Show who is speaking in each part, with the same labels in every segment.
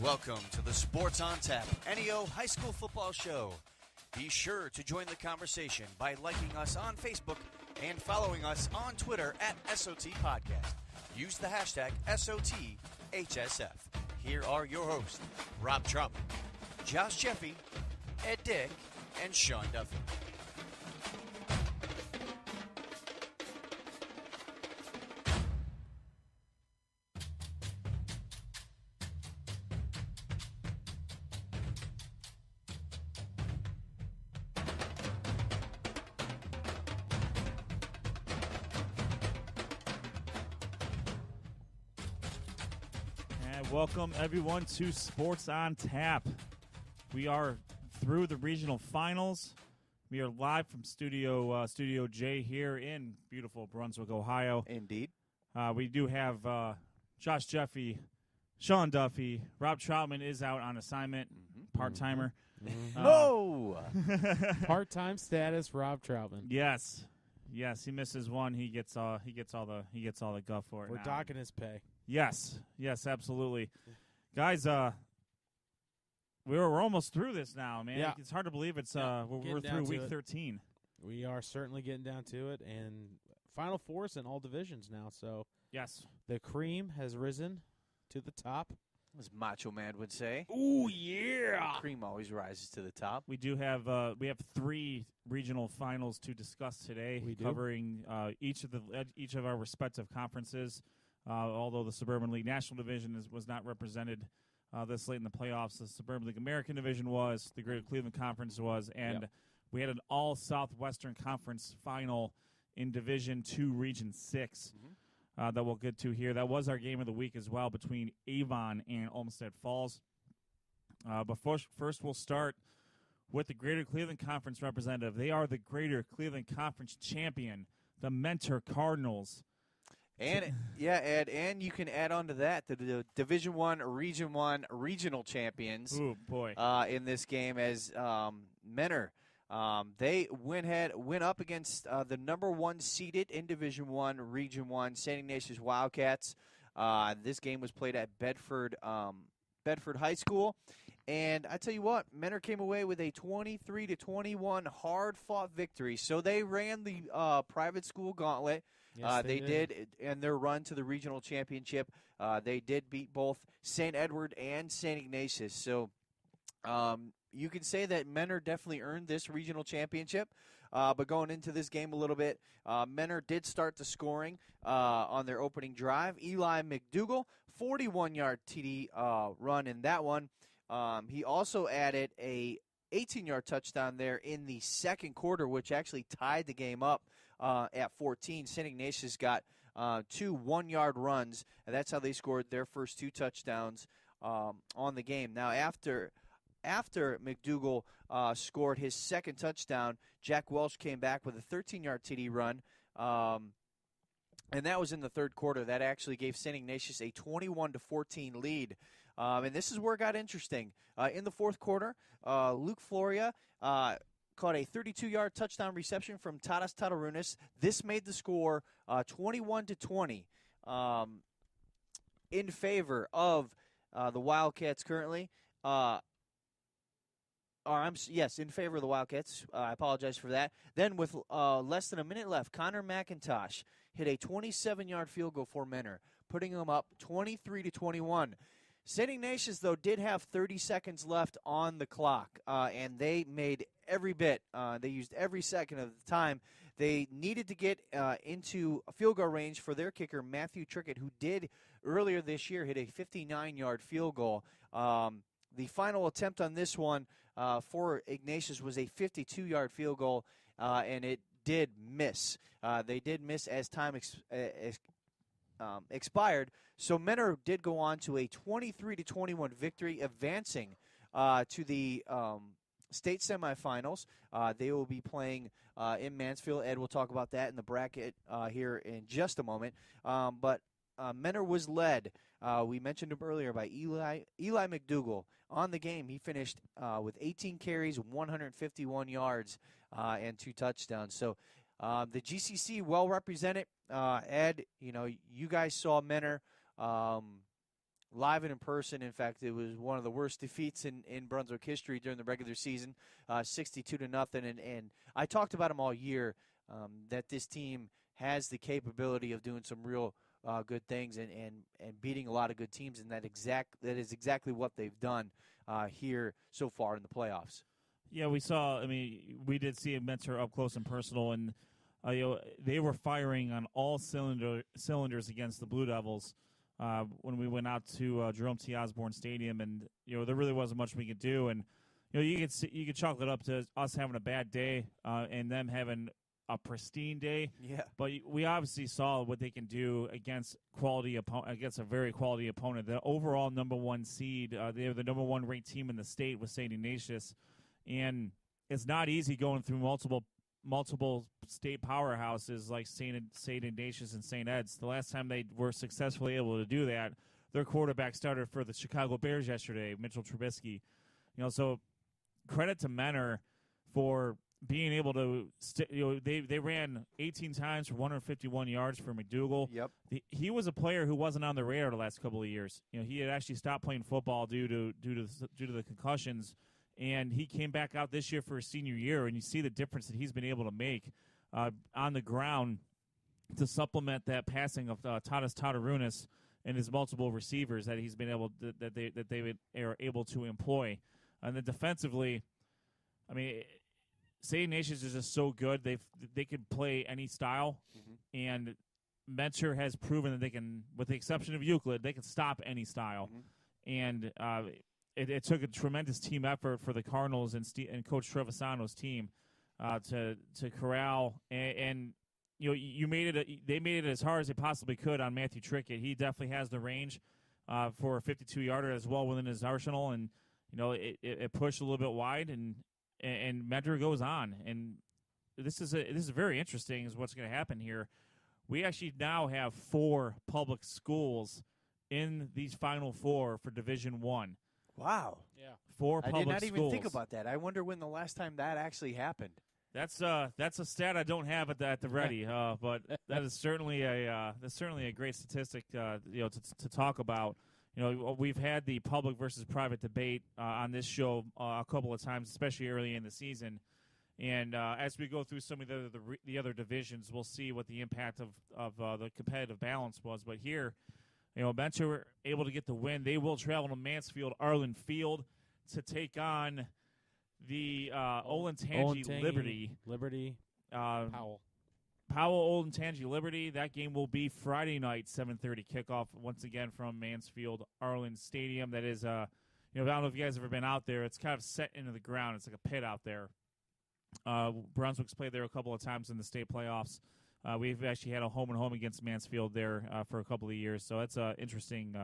Speaker 1: Welcome to the Sports on Tap NEO High School Football Show. Be sure to join the conversation by liking us on Facebook and following us on Twitter at SOT Podcast. Use the hashtag SOTHSF. Here are your hosts, Rob Trump, Josh Jeffy, Ed Dick, and Sean Duffy.
Speaker 2: Welcome, everyone, to Sports on Tap. We are through the regional finals. We are live from Studio J here in beautiful Brunswick, Ohio.
Speaker 3: Indeed.
Speaker 2: We do have Josh Jeffy, Sean Duffy. Rob Troutman is out on assignment, part-timer.
Speaker 4: Part-time status, Rob Troutman.
Speaker 2: Yes, he misses one. He gets all the guff for it.
Speaker 4: We're docking his pay.
Speaker 2: Yes, absolutely. Guys, we're almost through this now, man.
Speaker 4: Yeah.
Speaker 2: It's hard to believe we're through week 13.
Speaker 4: We are certainly getting down to it, and Final Fours in all divisions now. So
Speaker 2: yes,
Speaker 4: the cream has risen to the top.
Speaker 3: As Macho Man would say.
Speaker 4: Ooh, yeah.
Speaker 3: Cream always rises to the top.
Speaker 2: We do have three regional finals to discuss today, covering each of our respective conferences. Although the Suburban League National Division was not represented this late in the playoffs, the Suburban League American Division was, the Greater Cleveland Conference was, and we had an all-Southwestern Conference final in Division II, Region 6 that we'll get to here. That was our game of the week as well between Avon and Olmsted Falls. But first we'll start with the Greater Cleveland Conference representative. They are the Greater Cleveland Conference champion, the Mentor Cardinals.
Speaker 3: And Ed, and you can add on to that the Division I, Region 1 regional champions.
Speaker 2: Ooh, boy.
Speaker 3: In this game as Mentor. They went up against the number one seeded in Division I, Region 1, St. Ignatius Wildcats. This game was played at Bedford High School. And I tell you what, Mentor came away with a 23-21 hard-fought victory. So they ran the private school gauntlet.
Speaker 4: Yes,
Speaker 3: they did, and their run to the regional championship. They did beat both St. Edward and St. Ignatius. So you can say that Mentor definitely earned this regional championship. But going into this game a little bit, Mentor did start the scoring on their opening drive. Eli McDougall, 41-yard TD run in that one. He also added a 18-yard touchdown there in the second quarter, which actually tied the game up at 14. St. Ignatius got 2 one-yard runs, and that's how they scored their first 2 touchdowns on the game. Now, after McDougall scored his second touchdown, Jack Welsh came back with a 13-yard TD run, and that was in the third quarter. That actually gave St. Ignatius a 21-14 lead. And this is where it got interesting. In the fourth quarter, Luke Floria caught a 32-yard touchdown reception from Tadas Tatarunas. This made the score 21-20 in favor of the Wildcats currently. In favor of the Wildcats. I apologize for that. Then with less than a minute left, Connor McIntosh hit a 27-yard field goal for Mentor, putting them up 23-21. St. Ignatius, though, did have 30 seconds left on the clock, and they made every bit. They used every second of the time. They needed to get into a field goal range for their kicker, Matthew Trickett, who did earlier this year hit a 59-yard field goal. The final attempt on this one for Ignatius was a 52-yard field goal, and it did miss. They did miss as time expired. So Mentor did go on to a 23-21 victory, advancing to the state semifinals. They will be playing in Mansfield. Ed will talk about that in the bracket here in just a moment. But Mentor was led, we mentioned him earlier, by Eli McDougall. On the game, he finished with 18 carries, 151 yards, and 2 touchdowns. So the GCC well represented. Ed, you guys saw Mentor live and in person. In fact, it was one of the worst defeats in Brunswick history during the regular season, 62-0. And I talked about them all year, that this team has the capability of doing some real good things and beating a lot of good teams, and that is exactly what they've done here so far in the playoffs.
Speaker 2: Yeah, we did see Mentor up close and personal, and they were firing on all cylinders against the Blue Devils when we went out to Jerome T. Osborne Stadium, and there really wasn't much we could do, and you could chalk it up to us having a bad day and them having a pristine day.
Speaker 3: Yeah.
Speaker 2: But we obviously saw what they can do against a very quality opponent. The overall number one seed, they're the number one ranked team in the state with St. Ignatius, and it's not easy going through multiple state powerhouses like St. Ignatius and St. Ed's. The last time they were successfully able to do that, their quarterback started for the Chicago Bears yesterday, Mitchell Trubisky. So credit to Mentor for being able to they ran 18 times for 151 yards for McDougal.
Speaker 3: Yep.
Speaker 2: He was a player who wasn't on the radar the last couple of years. He had actually stopped playing football due to the concussions, and he came back out this year for his senior year, and you see the difference that he's been able to make on the ground to supplement that passing of Tadas Tatarunas and his multiple receivers that he's been able that they are able to employ. And then defensively, St. Ignatius is just so good. They can play any style, and Mentor has proven that they can, with the exception of Euclid, they can stop any style. And it took a tremendous team effort for the Cardinals and Coach Trevisano's team to corral and they made it as hard as they possibly could on Matthew Trickett. He definitely has the range for a 52-yarder as well within his arsenal, and it pushed a little bit wide and Mentor goes on, and this is very interesting is what's going to happen here. We actually now have 4 public schools in these Final Four for Division I.
Speaker 3: Wow.
Speaker 4: Yeah.
Speaker 2: 4 public schools.
Speaker 3: I did not even think about that. I wonder when the last time that actually happened.
Speaker 2: That's a stat I don't have at the ready, but that is certainly a great statistic to talk about. We've had the public versus private debate on this show a couple of times, especially early in the season. And as we go through some of the other divisions, we'll see what the impact of the competitive balance was. But here, Mentor were able to get the win. They will travel to Mansfield Arlen Field to take on the Olentangy
Speaker 4: Liberty.
Speaker 2: Powell Olentangy Liberty. That game will be Friday night, 7:30 kickoff. Once again from Mansfield Arlen Stadium. That is, I don't know if you guys have ever been out there. It's kind of set into the ground. It's like a pit out there. Brunswick's played there a couple of times in the state playoffs. We've actually had a home-and-home against Mansfield there for a couple of years. So that's an interesting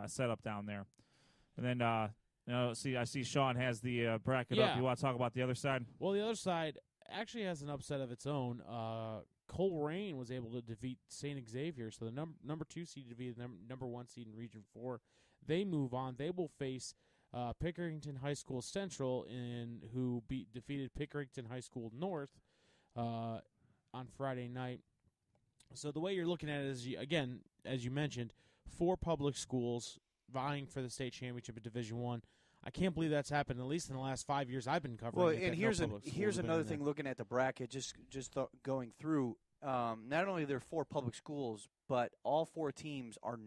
Speaker 2: setup down there. And then, I see Sean has the bracket up. You want to talk about the other side?
Speaker 4: Well, the other side actually has an upset of its own. Coleraine was able to defeat St. Xavier, so the number 2 seed defeated the number 1 seed in Region 4. They move on. They will face Pickerington High School Central, who defeated Pickerington High School North on Friday night. So the way you're looking at it is, again, as you mentioned, 4 public schools vying for the state championship at Division I. I can't believe that's happened, at least in the last 5 years I've been covering it.
Speaker 3: Well, and here's another thing looking at the bracket, just going through, not only are there 4 public schools, but all 4 teams are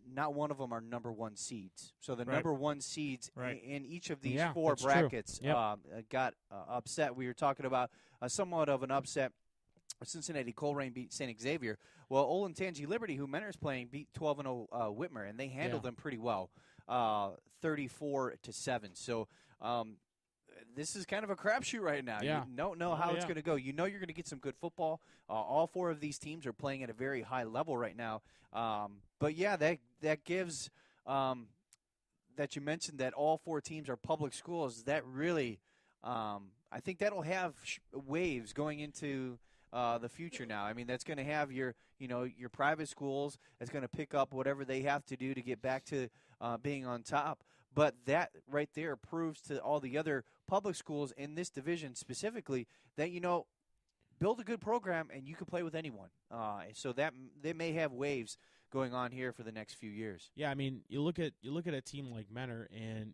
Speaker 3: not one of them are number 1 seeds. So the number 1 seeds in each of these 4 brackets got upset. We were talking about somewhat of an upset. Cincinnati Coleraine beat St. Xavier. Well, Olentangy Liberty, who Mentor's playing, beat 12-0 Whitmer, and they handled them pretty well, 34-7. So this is kind of a crapshoot right now.
Speaker 4: Yeah.
Speaker 3: You don't know how it's going to go. You know you're going to get some good football. All 4 of these teams are playing at a very high level right now. But that gives that you mentioned that all 4 teams are public schools. That really, I think that'll have waves going into the future now. I mean, that's going to have your private schools. It's going to pick up whatever they have to do to get back to being on top. But that right there proves to all the other public schools in this division specifically that, build a good program, and you can play with anyone. So that they may have waves going on here for the next few years.
Speaker 4: Yeah, I mean, you look at a team like Menor, and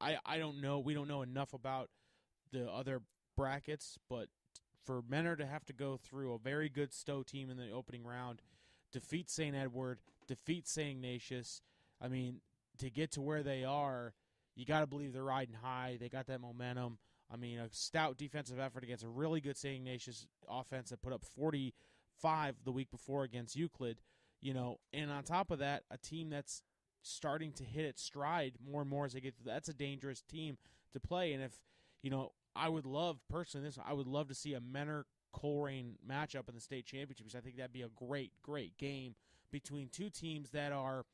Speaker 4: I don't know, we don't know enough about the other brackets, but for Menor to have to go through a very good Stowe team in the opening round, defeat St. Edward, defeat St. Ignatius, I mean, to get to where they are, you got to believe they're riding high. They got that momentum. I mean, a stout defensive effort against a really good St. Ignatius offense that put up 45 the week before against Euclid. And on top of that, a team that's starting to hit its stride more and more as they get to that's a dangerous team to play. And if, I would love to see a Menor Coleraine matchup in the state championship, because I think that'd be a great, great game between two teams that are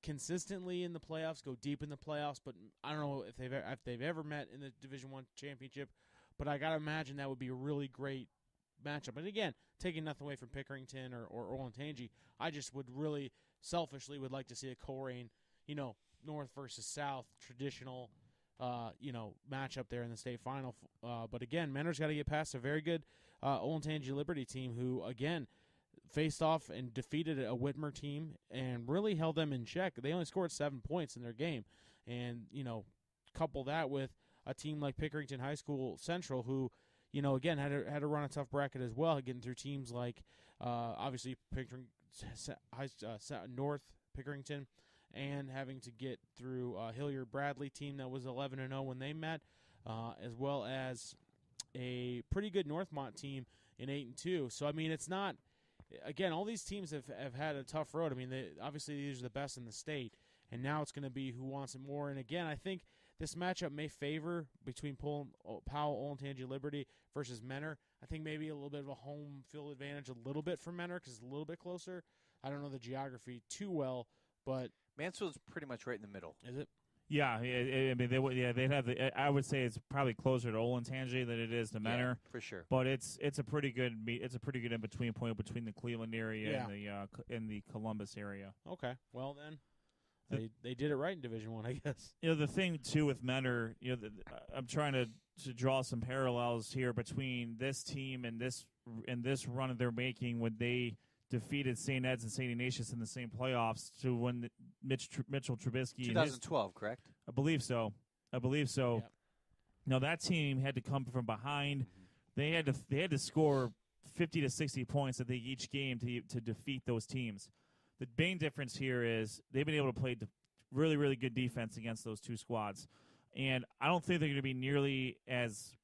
Speaker 4: consistently in the playoffs, go deep in the playoffs, but I don't know if they've ever met in the Division I championship, but I got to imagine that would be a really great matchup. And again, taking nothing away from Pickerington or Olentangy, I just would really selfishly would like to see a Coleraine, North versus South traditional, matchup there in the state final. But again, Menor's got to get past a very good Olentangy Liberty team who, again, faced off and defeated a Whitmer team and really held them in check. They only scored 7 points in their game. And, couple that with a team like Pickerington High School Central who, again, had to run a tough bracket as well, getting through teams like, obviously, North Pickerington, and having to get through Hilliard Bradley team that was 11-0 when they met, as well as a pretty good Northmont team in 8-2. So, I mean, it's not – again, all these teams have had a tough road. I mean, obviously these are the best in the state, and now it's going to be who wants it more. And again, I think this matchup may favor between Powell, Olentangy, Liberty versus Menor. I think maybe a little bit of a home field advantage, a little bit for Menor because it's a little bit closer. I don't know the geography too well, but
Speaker 3: Mansfield's pretty much right in the middle.
Speaker 4: Is it?
Speaker 2: Yeah, I mean, they'd have I would say it's probably closer to Olentangy than it is to Menor,
Speaker 3: yeah, for sure.
Speaker 2: But it's a pretty good in between point between the Cleveland area and the Columbus area.
Speaker 4: Okay, well then, they did it right in Division I, I guess.
Speaker 2: The thing too with Menor, I'm trying to draw some parallels here between this team and this run that they're making when they defeated St. Ed's and St. Ignatius in the same playoffs to when Mitchell Trubisky
Speaker 3: 2012, correct?
Speaker 2: I believe so.
Speaker 4: Yep.
Speaker 2: Now that team had to come from behind. Mm-hmm. They had to score 50 to 60 points, I think, each game to defeat those teams. The main difference here is they've been able to play really, really good defense against those two squads. And I don't think they're going to be nearly as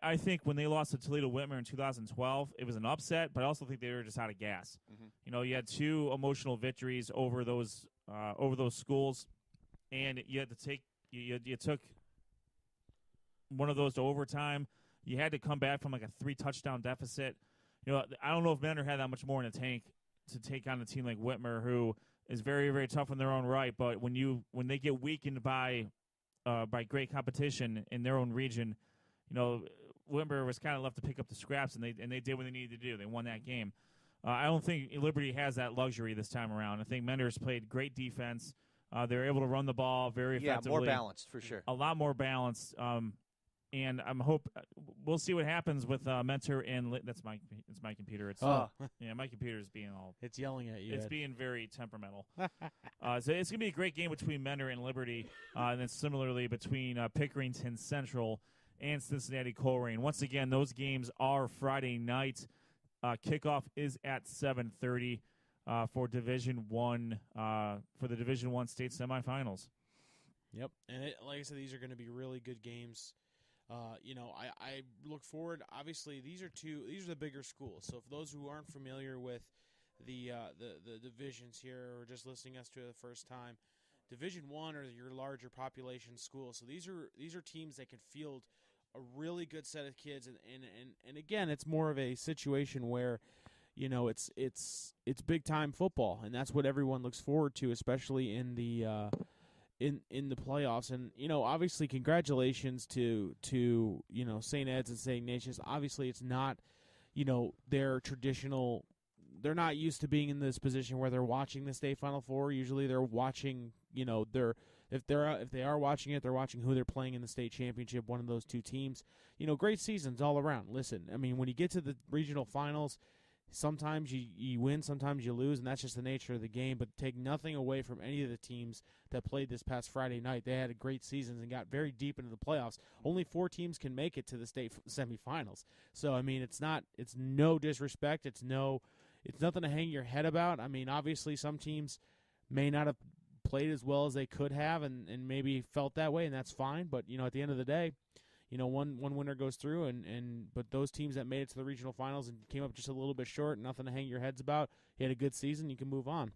Speaker 2: I think when they lost to Toledo Whitmer in 2012, it was an upset, but I also think they were just out of gas. Mm-hmm. You had two emotional victories over those schools, and you had to take you took one of those to overtime. You had to come back from like a 3-touchdown deficit. I don't know if Menor had that much more in the tank to take on a team like Whitmer, who is very, very tough in their own right. But when they get weakened by great competition in their own region, Whitmer was kind of left to pick up the scraps, and they did what they needed to do. They won that game. I don't think Liberty has that luxury this time around. I think Menor's played great defense. They're able to run the ball very effectively.
Speaker 3: Yeah, more balanced for sure.
Speaker 2: A lot more balanced. And we'll see what happens with Mentor and it's my computer. It's my computer's being all.
Speaker 4: It's yelling at you.
Speaker 2: It's being very temperamental. So it's gonna be a great game between Mentor and Liberty, and then similarly between Pickerington Central and Cincinnati Coleraine. Once again, those games are Friday night. Kickoff is at 7:30 for Division I for the Division I state semifinals.
Speaker 4: Yep, and like I said, these are going to be really good games. I look forward. Obviously, these are the bigger schools. So, for those who aren't familiar with the divisions here, or just listening us to the first time, Division I are your larger population schools. So these are teams that can field a really good set of kids, and again, it's more of a situation where, it's big time football, and that's what everyone looks forward to, especially in the in the playoffs. And obviously, congratulations to St. Ed's and St. Ignatius. Obviously, it's not their traditional. They're not used to being in this position where they're watching the state Final Four. Usually, they're watching they're if they are watching it, they're watching who they're playing in the state championship, one of those two teams. Great seasons all around. Listen, I mean, when you get to the regional finals, sometimes you win, sometimes you lose, and that's just the nature of the game. But take nothing away from any of the teams that played this past Friday night. They had a great season and got very deep into the playoffs. Only 4 teams can make it to the state semifinals. So, I mean, it's no disrespect. It's nothing to hang your head about. I mean, obviously some teams may not have played as well as they could have and maybe felt that way, and that's fine. But, at the end of the day, one winner goes through, but those teams that made it to the regional finals and came up just a little bit short, nothing to hang your heads about, you had a good season, you can move on.